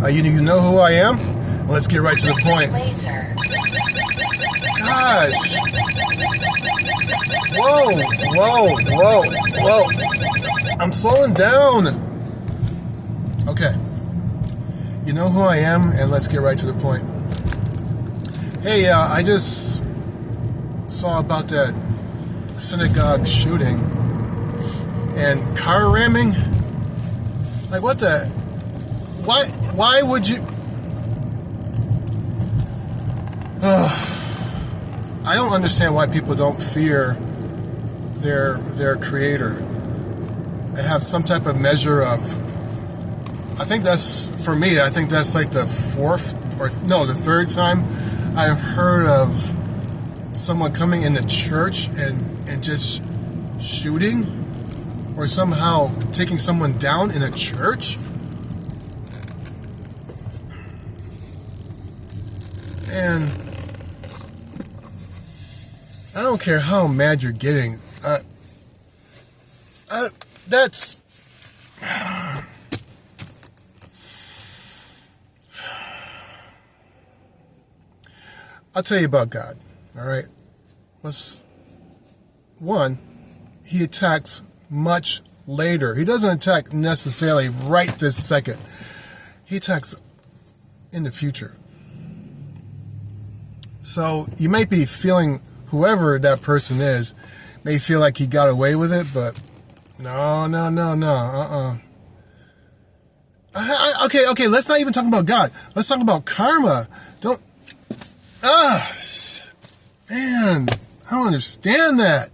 You know who I am? Let's get right to the point. Gosh. Whoa. I'm slowing down. Okay. You know who I am, and let's get right to the point. Hey, I just saw about that synagogue shooting and car ramming. Like, what the... Why would you... I don't understand why people don't fear their creator. They have some type of measure of... I think that's, for me, I think that's like the third time I've heard of someone coming into church and just shooting or somehow taking someone down in a church. And I don't care how mad you're getting. That's... I'll tell you about God, all right? He attacks much later. He doesn't attack necessarily right this second. He attacks in the future. So you might be feeling, whoever that person is, may feel like he got away with it, but no. Okay, let's not even talk about God. Let's talk about karma. Man, I don't understand that.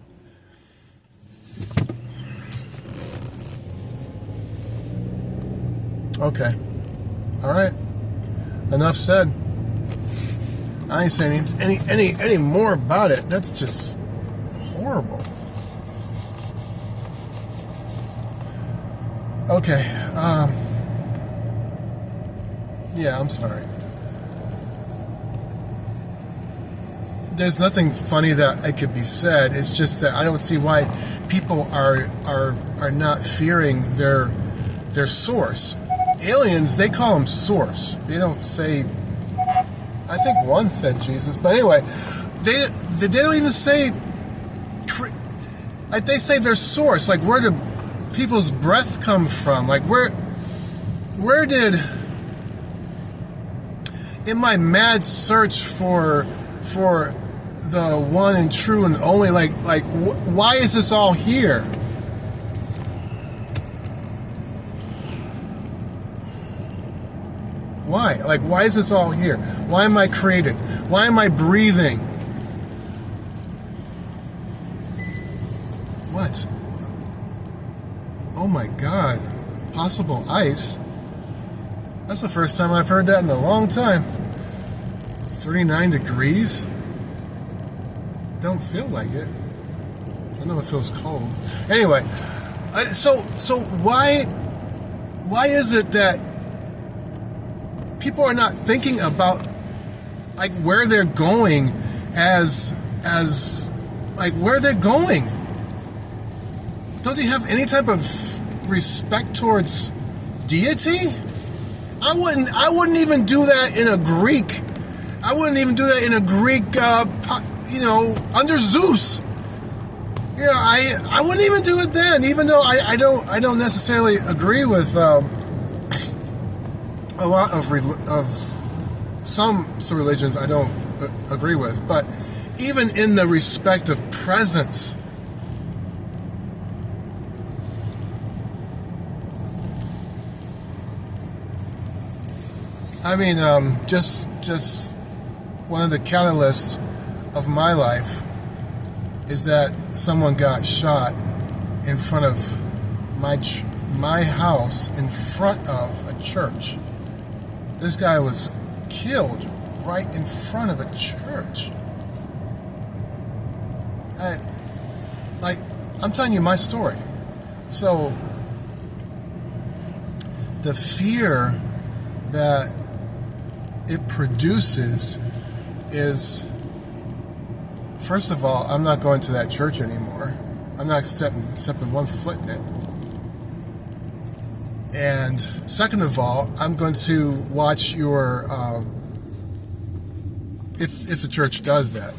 Okay. All right. Enough said. I ain't saying any more about it. That's just horrible. Okay. Yeah, I'm sorry. There's nothing funny that it could be said. It's just that I don't see why people are not fearing their source. Aliens, they call them source. They don't say... I think one said Jesus, but anyway, they don't even say... Like, they say their source. Like, where do people's breath come from? Like, where did... In my mad search for the one and true and only, why is this all here? Why? Like, why is this all here? Why am I created? Why am I breathing? What? Oh my God. Possible ice? That's the first time I've heard that in a long time. 39 degrees? Don't feel like it. I know it feels cold. Anyway, so why is it that people are not thinking about like where they're going as like where they're going? Don't they have any type of respect towards deity? I wouldn't even do that in a Greek. I wouldn't even do that in a Greek, under Zeus. Yeah, I wouldn't even do it then, even though I don't necessarily agree with a lot of some religions I don't agree with, but even in the respect of presence. I mean, just one of the catalysts of my life is that someone got shot in front of my house, in front of a church. This guy was killed right in front of a church. I'm telling you my story. So the fear that it produces is, first of all, I'm not going to that church anymore. I'm not stepping one foot in it. And second of all, I'm going to watch your, if the church does that.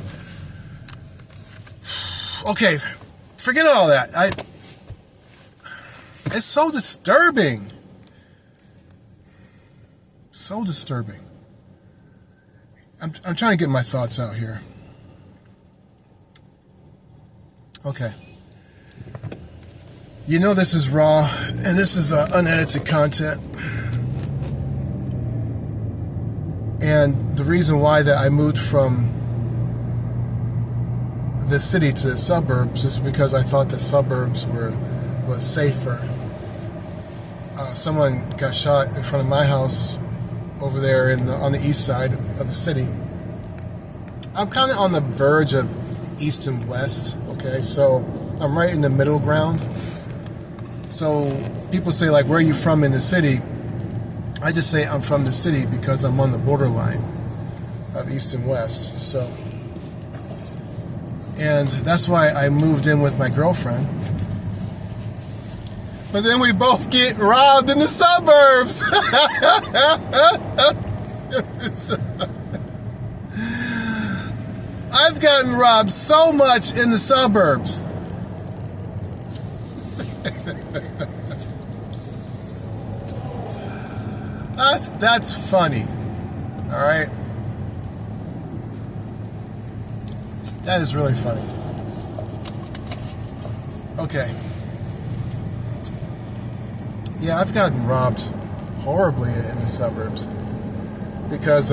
Okay, forget all that. It's so disturbing. So disturbing. I'm trying to get my thoughts out here. Okay. You know this is raw, and this is unedited content. And the reason why that I moved from the city to the suburbs is because I thought the suburbs was safer. Someone got shot in front of my house over there on the east side of the city. I'm kind of on the verge of east and west, okay? So I'm right in the middle ground. So people say, like, where are you from in the city? I just say I'm from the city because I'm on the borderline of east and west. So, and that's why I moved in with my girlfriend. But then we both get robbed in the suburbs. I've gotten robbed so much in the suburbs. That's funny. All right. That is really funny. Okay. Yeah, I've gotten robbed horribly in the suburbs because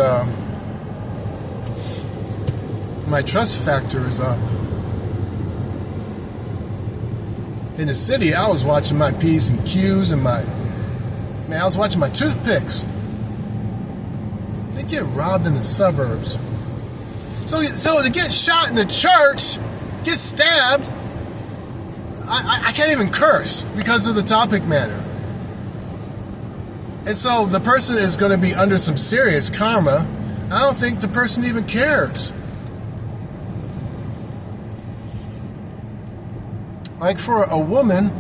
my trust factor is up. In the city, I was watching my P's and Q's and I was watching my toothpicks. They get robbed in the suburbs. So to get shot in the church, get stabbed, I can't even curse because of the topic matter. And so the person is going to be under some serious karma. I don't think the person even cares. Like for a woman,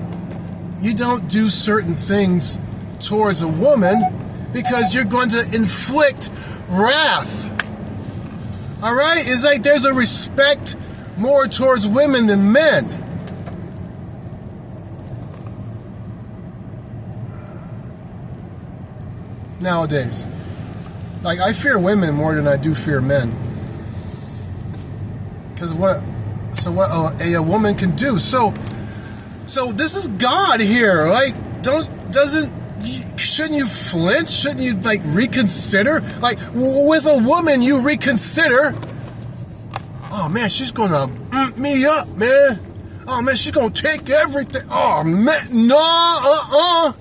you don't do certain things towards a woman because you're going to inflict wrath. All right? It's like there's a respect more towards women than men. Nowadays. Like, I fear women more than I do fear men. Because what a woman can do. So this is God here. Like, shouldn't you flinch? Shouldn't you, like, reconsider? Like, with a woman, you reconsider. Oh, man, she's gonna me up, man. Oh, man, she's gonna take everything. Oh, man, no,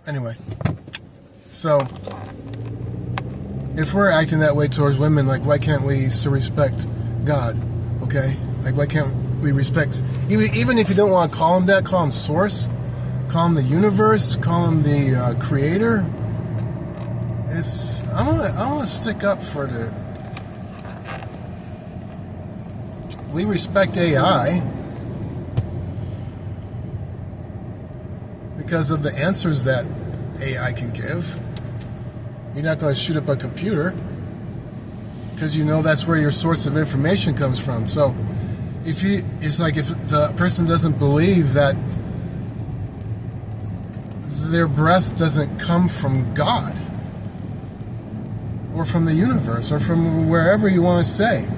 Anyway, so if we're acting that way towards women, like, why can't we still respect God? Okay, like, why can't we respect, even if you don't want to call him that, call him source, call him the universe, call him the creator. I want to stick up for we respect AI because of the answers that AI can give. You're not going to shoot up a computer because you know that's where your source of information comes from. So it's like if the person doesn't believe that their breath doesn't come from God or from the universe or from wherever you want to say.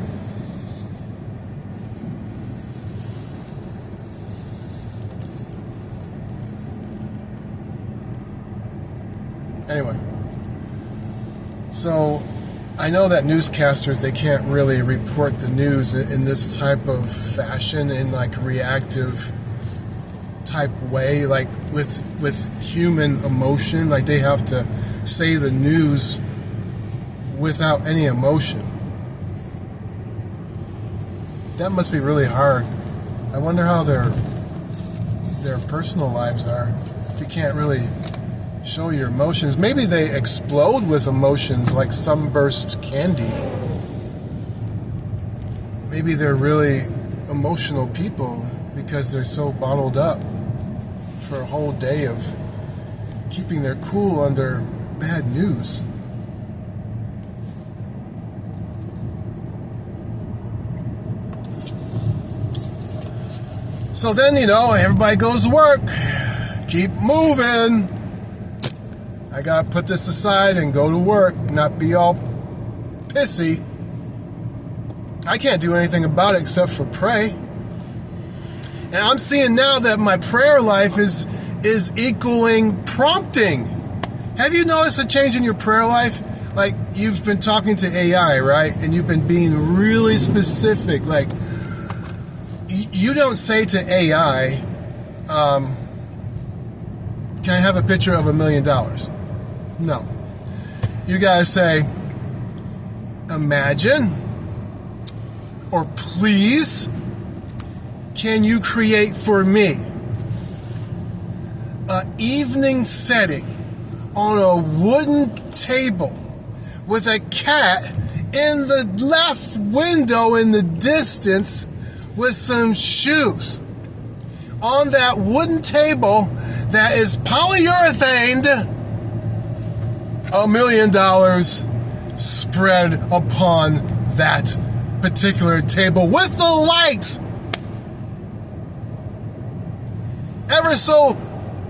Anyway, so I know that newscasters, they can't really report the news in this type of fashion, in like a reactive type way, like with human emotion. Like they have to say the news without any emotion. That must be really hard. I wonder how their personal lives are if you can't really show your emotions. Maybe they explode with emotions like sunburst candy. Maybe they're really emotional people because they're so bottled up for a whole day of keeping their cool under bad news. So then, everybody goes to work. Keep moving. I gotta put this aside and go to work, not be all pissy. I can't do anything about it except for pray. And I'm seeing now that my prayer life is equaling prompting. Have you noticed a change in your prayer life? Like, you've been talking to AI, right? And you've been being really specific. Like, you don't say to AI, can I have a picture of $1 million? No. You gotta say, imagine, or please, can you create for me an evening setting on a wooden table with a cat in the left window in the distance with some shoes on that wooden table that is polyurethaned, $1 million spread upon that particular table with the light ever so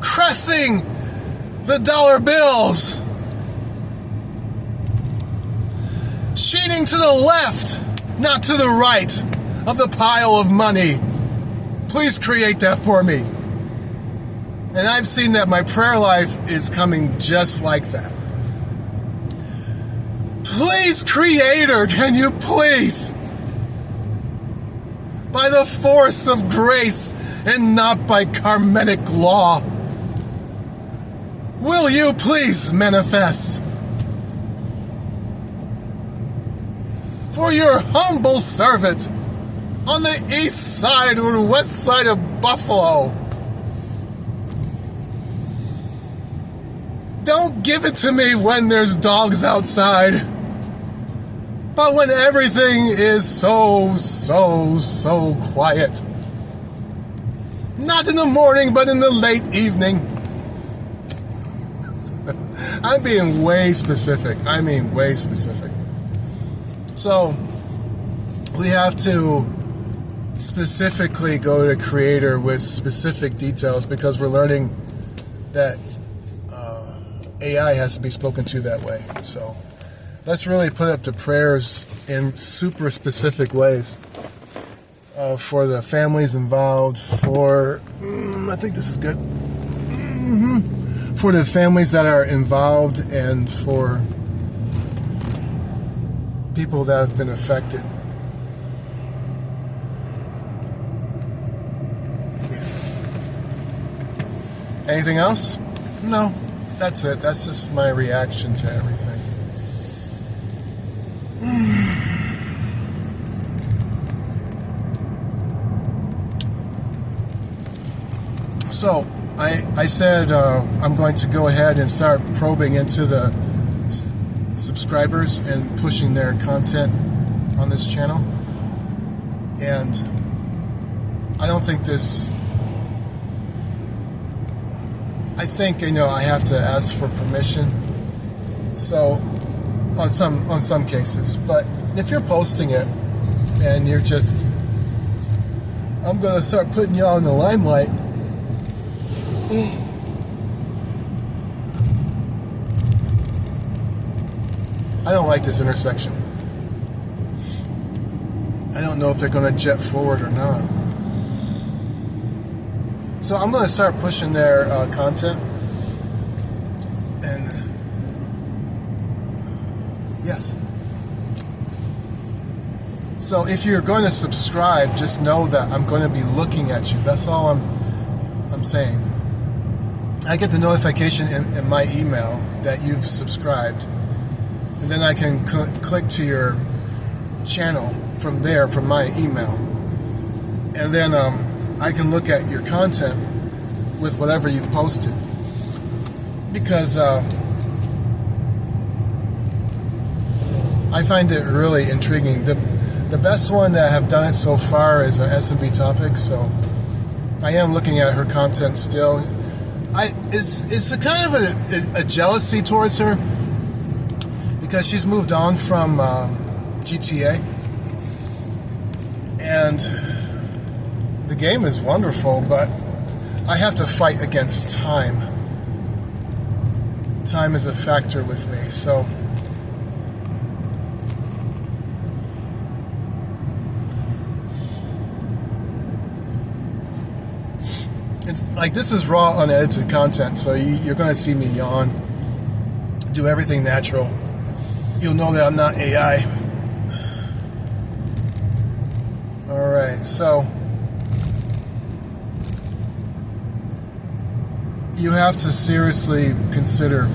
cresting the dollar bills, sheeting to the left, not to the right of the pile of money. Please create that for me. And I've seen that my prayer life is coming just like that. Please, Creator, can you please, by the force of grace and not by karmic law, will you please manifest for your humble servant on the east side or west side of Buffalo? Don't give it to me when there's dogs outside, but when everything is so quiet. Not in the morning, but in the late evening. I'm being way specific. I mean, way specific. So, we have to specifically go to Creator with specific details because we're learning that AI has to be spoken to that way. So, let's really put up the prayers in super specific ways for the families involved, for, I think this is good, for the families that are involved and for people that have been affected. Anything else? No, that's it. That's just my reaction to everything. So, I said I'm going to go ahead and start probing into the subscribers and pushing their content on this channel. And I don't think this... I think, I have to ask for permission. So, on some cases. But if you're posting it and you're just... I'm going to start putting y'all in the limelight... I don't like this intersection. I don't know if they're going to jet forward or not. So I'm going to start pushing their content. And yes. So if you're going to subscribe, just know that I'm going to be looking at you. That's all I'm saying. I get the notification in my email that you've subscribed, and then I can click to your channel from there, from my email, and then I can look at your content with whatever you've posted. because I find it really intriguing. The best one that have done it so far is S&B Topic, so I am looking at her content still. It's a kind of a jealousy towards her because she's moved on from GTA, and the game is wonderful, but I have to fight against time. Time is a factor with me, so like this is raw, unedited content, so you're going to see me yawn, do everything natural. You'll know that I'm not AI. Alright, so you have to seriously consider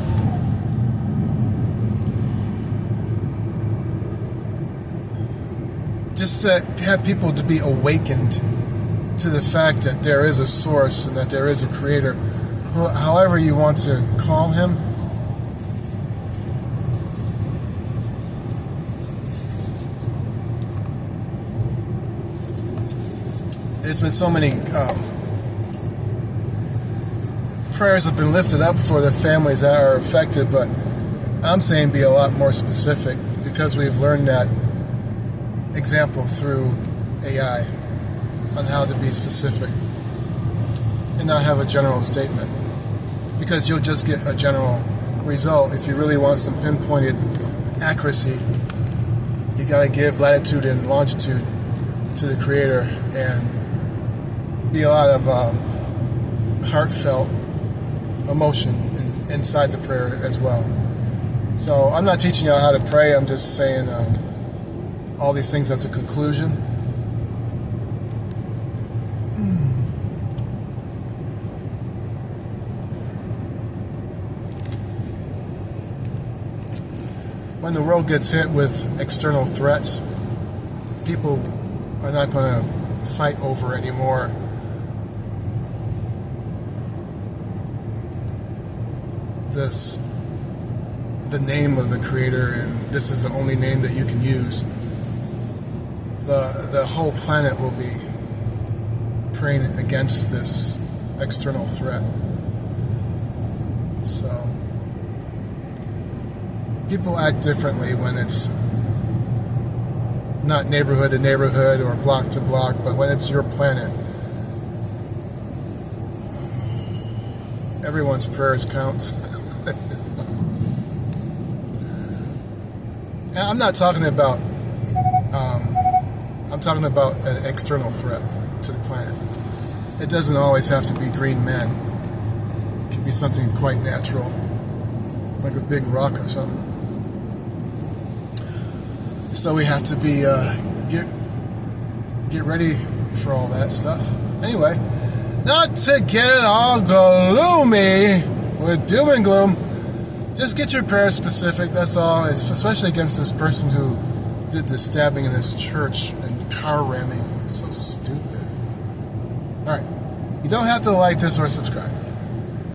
just to have people to be awakened to the fact that there is a source and that there is a creator, however you want to call him. There's been so many prayers have been lifted up for the families that are affected, but I'm saying be a lot more specific because we've learned that example through AI on how to be specific and not have a general statement, because you'll just get a general result. If you really want some pinpointed accuracy, you got to give latitude and longitude to the creator and be a lot of heartfelt emotion inside the prayer as well. So I'm not teaching y'all how to pray. I'm just saying all these things as a conclusion. When the world gets hit with external threats, people are not going to fight over anymore the name of the creator, and this is the only name that you can use. The whole planet will be praying against this external threat. So people act differently when it's not neighborhood to neighborhood or block to block, but when it's your planet, everyone's prayers counts. And I'm not talking about I'm talking about an external threat to the planet. It doesn't always have to be green men. It can be something quite natural, like a big rock or something. So we have to be get ready for all that stuff. Anyway, not to get it all gloomy with doom and gloom. Just get your prayers specific, that's all. It's especially against this person who did the stabbing in this church and car ramming. So stupid. Alright. You don't have to like this or subscribe.